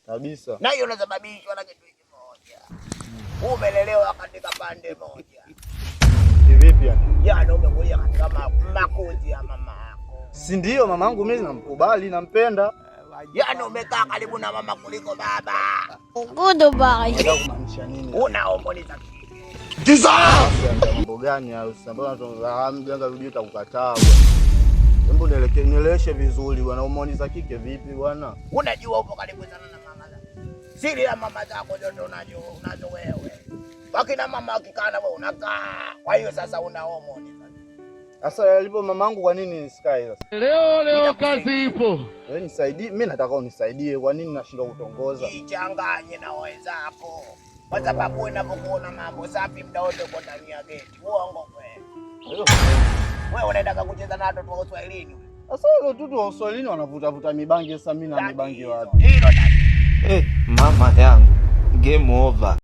kabisa. Na hiyo inasababishwa na kitu kimoja. Umelelewa katika pande moja. Kivipi yani? Yaani umekuja katika makuzi ya mama yako. Si ndio mamangu mimi namkubali, nampenda. Yaani umekaa karibu na mama kuliko baba. Good boy. Unataka kumaanisha nini? Unaomboleza Kiza! Mambo gani hayo? Sasa mganga rudi utakukataa bwana. Hebu nieleweshe vizuri bwana, umeoniza kike vipi bwana? Unajua upo karibu sana na mama zako. Siri ya mama zako ndio unazo wewe. Wakina mama akikana wewe unakaa. Kwa hiyo sasa unaomoni sasa. Sasa alipo mamangu kwa nini nisikae sasa? Leo kazi ipo. Wewe nisaidie, mimi nataka unisaidie. Kwa nini nashindwa kutongoza? Jichanganye na wenzako. Kwa sababu unapokuona mambo safi muda wote uko ndani ya geti. Uongo kweli. Wewe unaenda kucheza na watoto wa Uswahilini. Sasa watoto wa Uswahilini wanavuta mibangi, sasa mimi na mibangi wapi? Hilo ndio. Mama yangu. Game over.